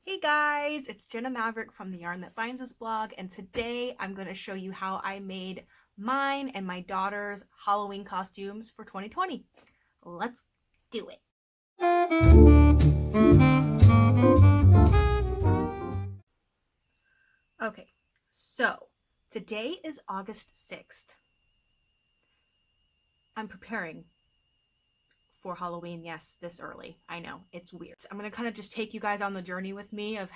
Hey guys, it's Jenna Maverick from the Yarn That Binds Us blog, and today I'm going to show you how I made mine and my daughter's Halloween costumes for 2020. Let's do it. Okay, so today is August 6th. I'm preparing for Halloween, yes, this early. I know, it's weird. I'm going to kind of just take you guys on the journey with me of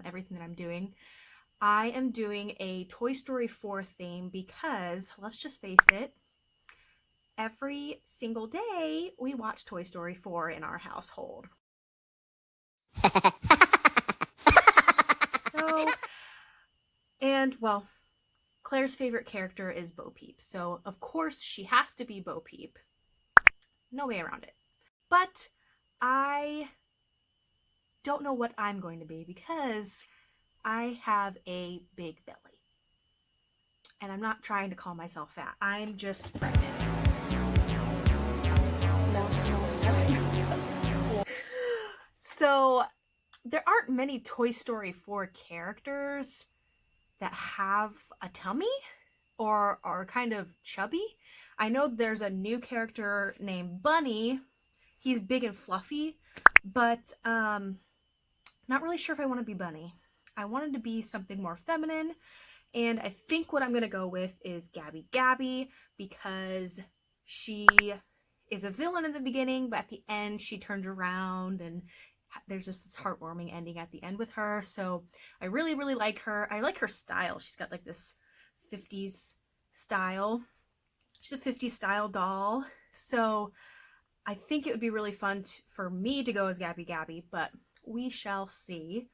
everything that I'm doing. I am doing a Toy Story 4 theme because, let's just face it, every single day we watch Toy Story 4 in our household. Well, Claire's favorite character is Bo Peep, so of course she has to be Bo Peep. No way around it. But I don't know what I'm going to be because I have a big belly. And I'm not trying to call myself fat. I'm just pregnant. So there aren't many Toy Story 4 characters that have a tummy or are kind of chubby. I know there's a new character named Bunny. He's big and fluffy, but not really sure if I want to be Bunny. I wanted to be something more feminine, and I think what I'm going to go with is Gabby because she is a villain in the beginning, but at the end she turns around and there's just this heartwarming ending at the end with her. So I really like her. I like her style. She's got like this 50s style. She's a 50s style doll. So I think it would be really fun for me to go as Gabby, but we shall see.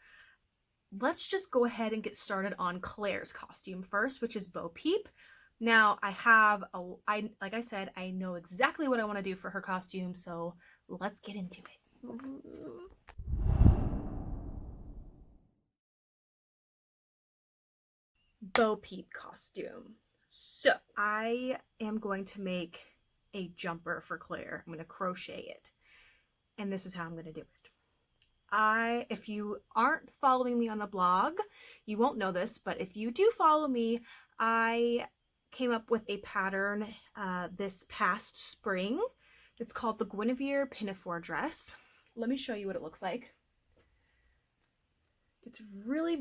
Let's just go ahead and get started on Claire's costume first, which is Bo Peep. Now like I said, I know exactly what I want to do for her costume, so let's get into it. Bo Peep costume. So I am going to make a jumper for Claire. I'm going to crochet it. And this is how I'm going to do it. If you aren't following me on the blog, you won't know this, but if you do follow me, I came up with a pattern this past spring. It's called the Guinevere Pinafore dress. Let me show you what it looks like. It's really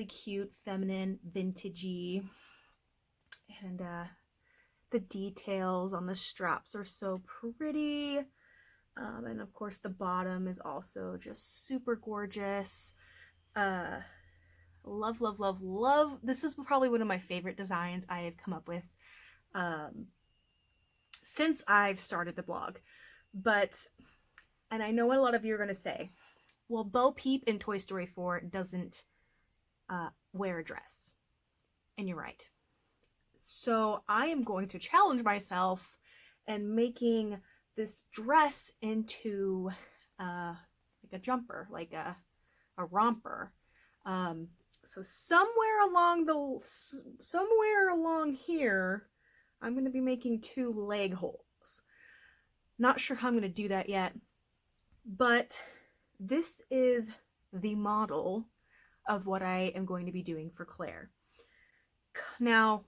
cute, feminine, vintagey, and the details on the straps are so pretty. And of course the bottom is also just super gorgeous. Love. This is probably one of my favorite designs I have come up with since I've started the blog. And I know what a lot of you are going to say. Well, Bo Peep in Toy Story 4 doesn't wear a dress. And you're right. So I am going to challenge myself and making this dress into like a jumper, like a romper. So somewhere along here, I'm going to be making 2 leg holes. Not sure how I'm going to do that yet, but this is the model of what I am going to be doing for Claire. Now,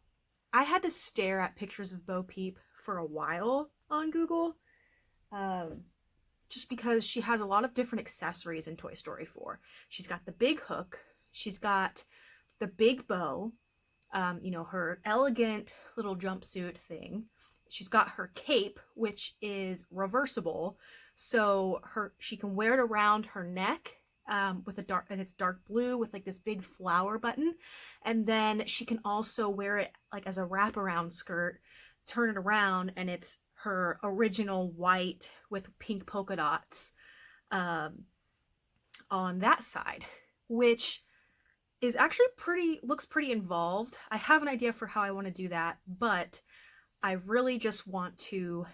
I had to stare at pictures of Bo Peep for a while on Google, just because she has a lot of different accessories in Toy Story 4. She's got the big hook, she's got the big bow, her elegant little jumpsuit thing. She's got her cape, which is reversible, so she can wear it around her neck with it's dark blue with like this big flower button, and then she can also wear it like as a wraparound skirt, turn it around, and it's her original white with pink polka dots on that side, which is actually looks pretty involved. I have an idea for how I want to do that, but I really just want to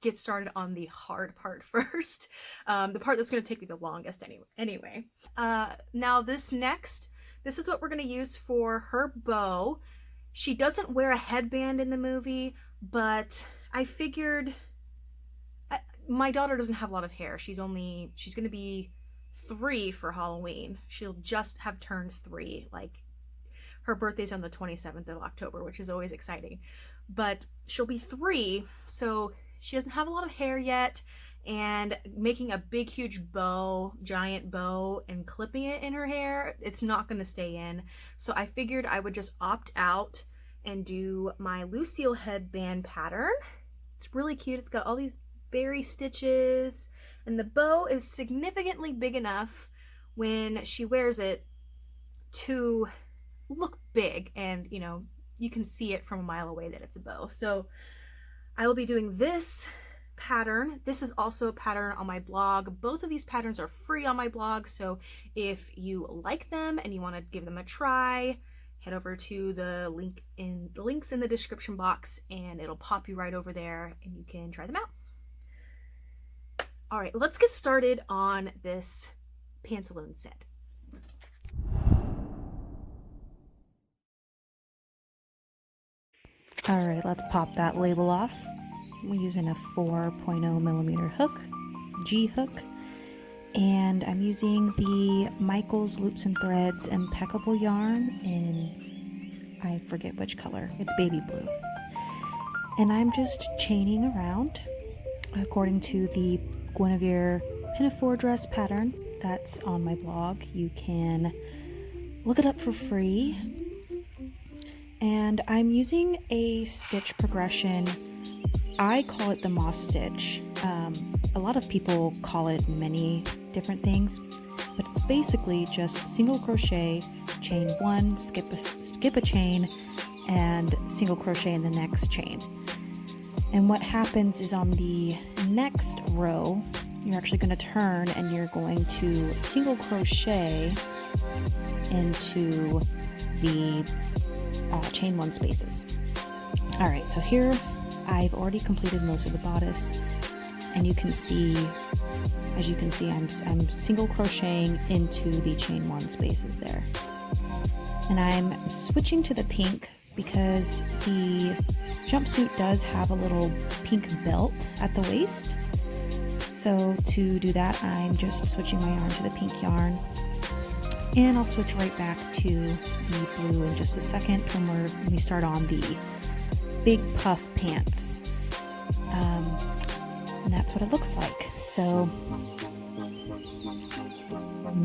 get started on the hard part first. The part that's going to take me the longest anyway. Now this is what we're going to use for her bow. She doesn't wear a headband in the movie, but I figured my daughter doesn't have a lot of hair. She's going to be 3 for Halloween. She'll just have turned 3. Like, her birthday's on the 27th of October, which is always exciting. But she'll be 3, so she doesn't have a lot of hair yet. And making a big, huge bow, giant bow, and clipping it in her hair, it's not going to stay in. So I figured I would just opt out and do my Lucille headband pattern. It's really cute. It's got all these berry stitches, and the bow is significantly big enough when she wears it to look big, and you know, you can see it from a mile away that it's a bow. So I will be doing this pattern. This is also a pattern on my blog. Both of these patterns are free on my blog, so if you like them and you want to give them a try, head over to the links in the description box, and it'll pop you right over there and you can try them out. All right, let's get started on this pantaloon set. All right, let's pop that label off. We're using a 4.0 millimeter hook, G hook, and I'm using the Michaels Loops and Threads Impeccable yarn in, I forget which color, it's baby blue. And I'm just chaining around according to the Guinevere pinafore dress pattern that's on my blog. You can look it up for free. And I'm using a stitch progression. I call it the moss stitch. A lot of people call it many different things, but it's basically just single crochet, chain 1, skip a chain, and single crochet in the next chain. And what happens is on the next row, you're actually going to turn and you're going to single crochet into the chain 1 spaces. All right, so here I've already completed most of the bodice, and you can see, as you can see, I'm single crocheting into the chain 1 spaces there. And I'm switching to the pink because the jumpsuit does have a little pink belt at the waist. So to do that, I'm just switching my yarn to the pink yarn. And I'll switch right back to the blue in just a second when we start on the big puff pants. And that's what it looks like. So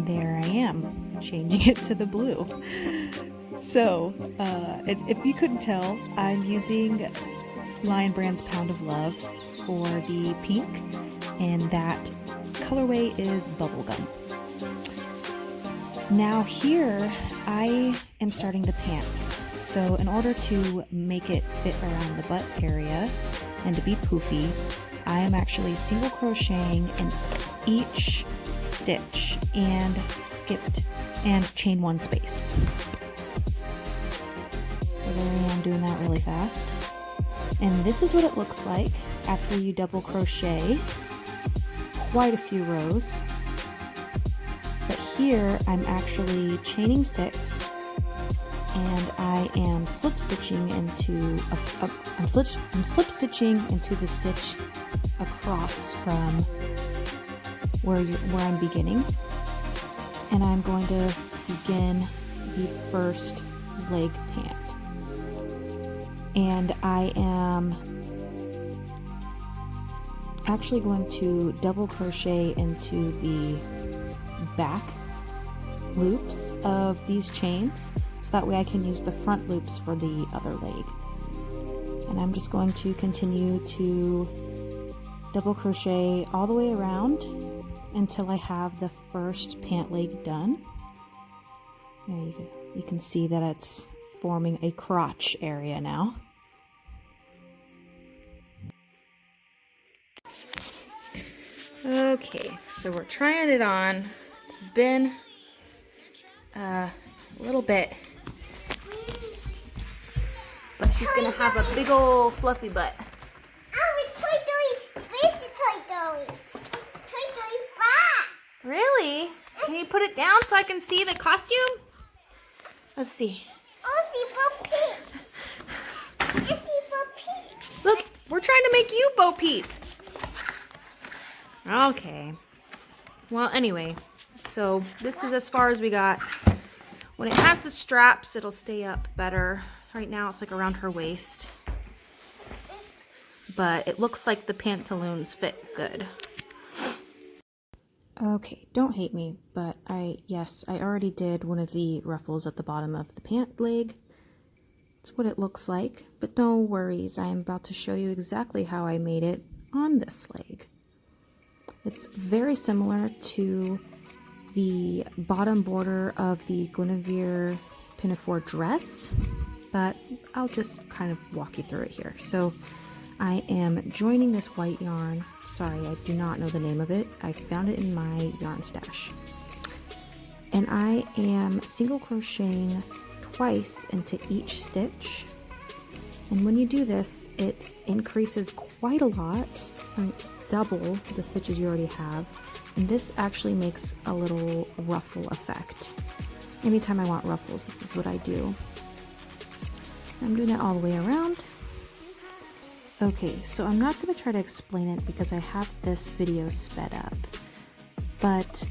there I am, changing it to the blue. So if you couldn't tell, I'm using Lion Brand's Pound of Love for the pink, and that colorway is Bubblegum. Now here, I am starting the pants. So in order to make it fit around the butt area and to be poofy, I am actually single crocheting in each stitch and chain 1 space. So there I am doing that really fast. And this is what it looks like after you double crochet quite a few rows. Here I'm actually chaining 6, and I am slip stitching into I'm slip stitching into the stitch across from where I'm beginning, and I'm going to begin the first leg pant, and I am actually going to double crochet into the back loops of these chains, so that way I can use the front loops for the other leg. And I'm just going to continue to double crochet all the way around until I have the first pant leg done. There you can see that it's forming a crotch area now. Okay, so we're trying it on. It's been a little bit, but she's gonna have a big old fluffy butt. Oh, it's Toy Story. Where's the Toy Story? Toy Story's back. Really? Can you put it down so I can see the costume? Let's see. Oh, see Bo Peep. I see Bo Peep. Look, we're trying to make you Bo Peep. Okay. Well, anyway, So this is as far as we got. When it has the straps, it'll stay up better. Right now it's like around her waist. But it looks like the pantaloons fit good. Okay, don't hate me, but yes, I already did one of the ruffles at the bottom of the pant leg. It's what it looks like, but no worries, I am about to show you exactly how I made it on this leg. It's very similar to the bottom border of the Guinevere pinafore dress, but I'll just kind of walk you through it here. So I am joining this white yarn. Sorry, I do not know the name of it. I found it in my yarn stash. And I am single crocheting twice into each stitch. And when you do this, it increases quite a lot, double the stitches you already have. And this actually makes a little ruffle effect. Anytime I want ruffles, this is what I do. I'm doing that all the way around. Okay, so I'm not going to try to explain it because I have this video sped up, but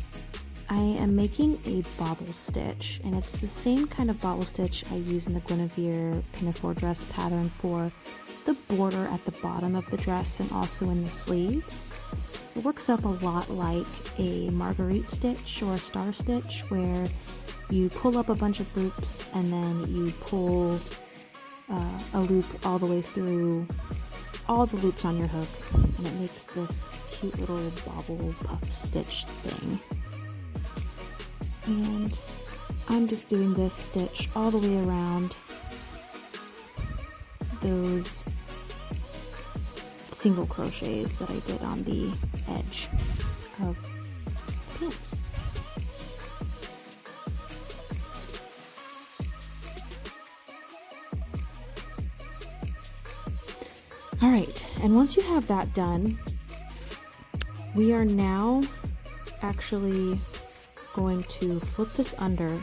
I am making a bobble stitch, and it's the same kind of bobble stitch I use in the Guinevere pinafore dress pattern for the border at the bottom of the dress and also in the sleeves. It works up a lot like a marguerite stitch or a star stitch, where you pull up a bunch of loops and then you pull a loop all the way through all the loops on your hook, and it makes this cute little bobble puff stitch thing. And I'm just doing this stitch all the way around those single crochets that I did on the edge of the pants. All right, and once you have that done, we are now actually going to flip this under.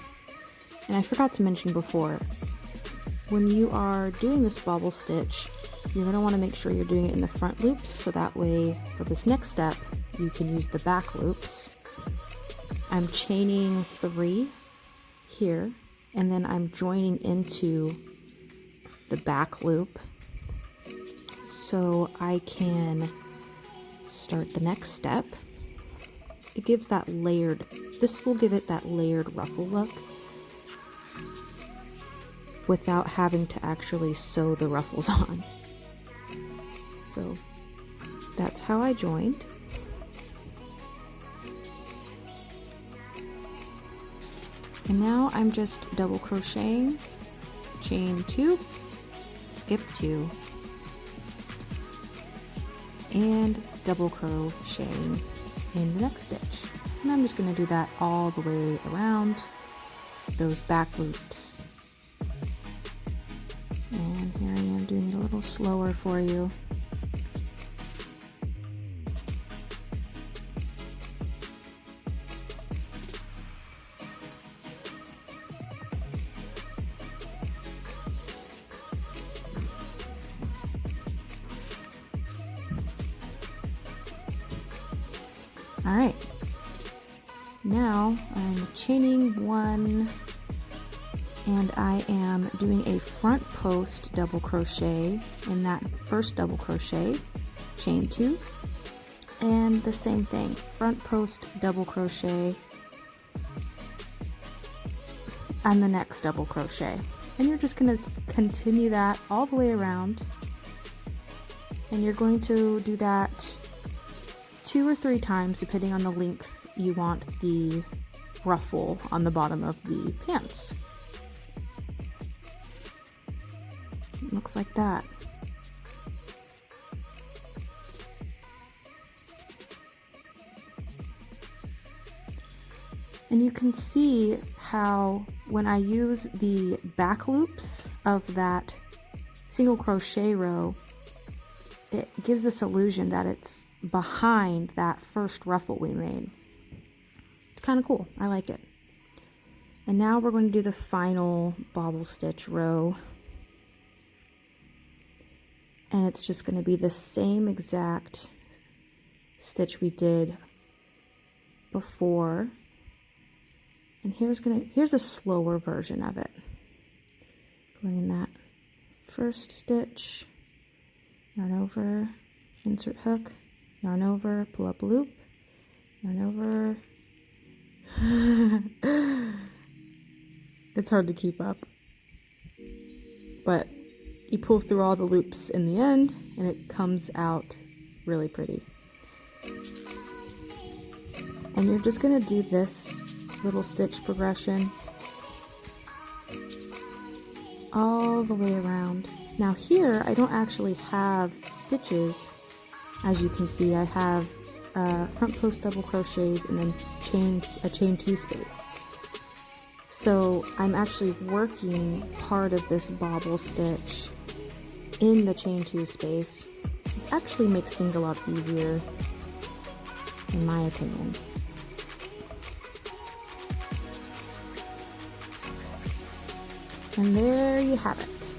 And I forgot to mention before, when you are doing this bobble stitch, you're going to want to make sure you're doing it in the front loops, so that way for this next step you can use the back loops. I'm chaining 3 here, and then I'm joining into the back loop so I can start the next step. It gives that layered, this will give it that layered ruffle look without having to actually sew the ruffles on. So that's how I joined. And now I'm just double crocheting, chain 2, skip 2, and double crocheting in the next stitch. And I'm just going to do that all the way around those back loops. And here I am doing it a little slower for you. All right, now I'm chaining 1, and I am doing a front post double crochet in that first double crochet, chain 2, and the same thing, front post double crochet and the next double crochet. And you're just going to continue that all the way around, and you're going to do that 2 or 3 times depending on the length you want the ruffle on the bottom of the pants. It looks like that. And you can see how when I use the back loops of that single crochet row, it gives this illusion that it's behind that first ruffle we made. It's kind of cool. I like it. And now we're going to do the final bobble stitch row. And it's just going to be the same exact stitch we did before. And here's a slower version of it. Going in that first stitch, yarn over, insert hook, yarn over, pull up loop, yarn over. It's hard to keep up, but you pull through all the loops in the end and it comes out really pretty. And you're just going to do this little stitch progression all the way around. Now here I don't actually have stitches. As you can see, I have front post double crochets and then a chain 2 space. So I'm actually working part of this bobble stitch in the chain 2 space. It actually makes things a lot easier, in my opinion. And there you have it.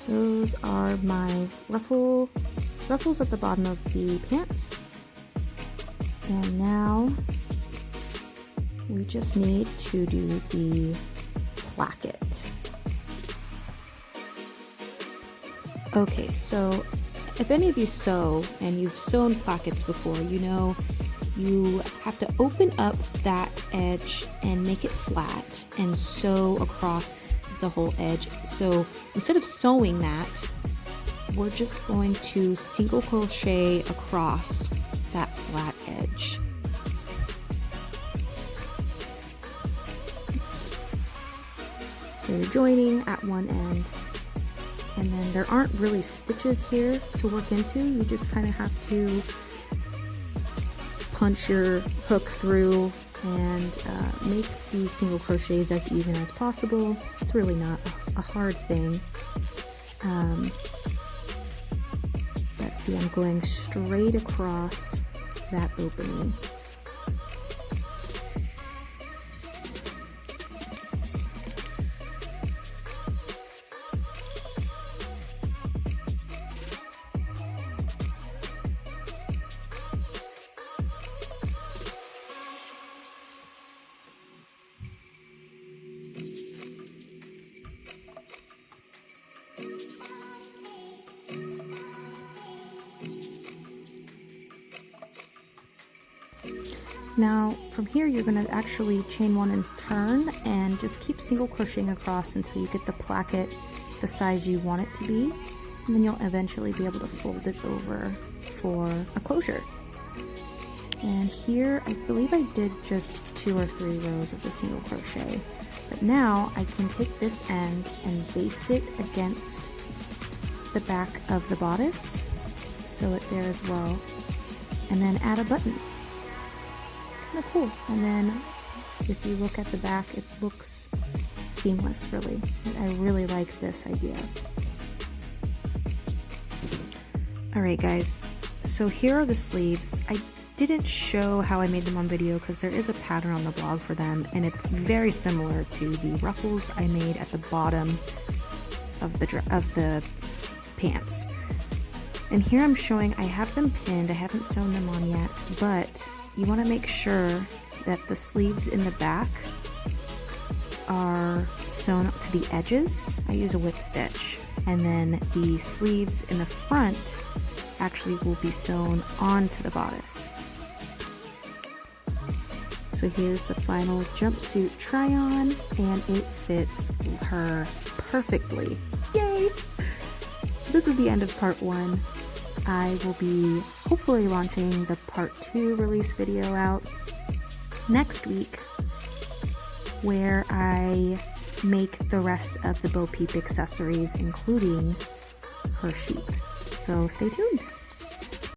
Those are my ruffles at the bottom of the pants. And now we just need to do the placket. Okay, so if any of you sew and you've sewn plackets before, you know you have to open up that edge and make it flat and sew across the whole edge. So instead of sewing that, we're just going to single crochet across that flat edge. So you're joining at one end, and then there aren't really stitches here to work into. You just kind of have to punch your hook through and make the single crochets as even as possible. It's really not a hard thing. Let's see, I'm going straight across that opening. Now from here you're going to actually chain 1 and turn and just keep single crocheting across until you get the placket the size you want it to be, and then you'll eventually be able to fold it over for a closure. And here I believe I did just 2 or 3 rows of the single crochet, but now I can take this end and baste it against the back of the bodice, sew it there as well, and then add a button. Kind of cool. And then if you look at the back, it looks seamless, really. I really like this idea. Alright guys, so here are the sleeves. I didn't show how I made them on video because there is a pattern on the blog for them, and it's very similar to the ruffles I made at the bottom of the pants. And here I'm showing, I have them pinned, I haven't sewn them on yet, but you want to make sure that the sleeves in the back are sewn up to the edges. I use a whip stitch, and then the sleeves in the front actually will be sewn onto the bodice. So here's the final jumpsuit try-on, and it fits her perfectly. Yay! So this is the end of part 1. I will be hopefully launching the part 2 release video out next week, where I make the rest of the Bo Peep accessories, including her sheep. So stay tuned.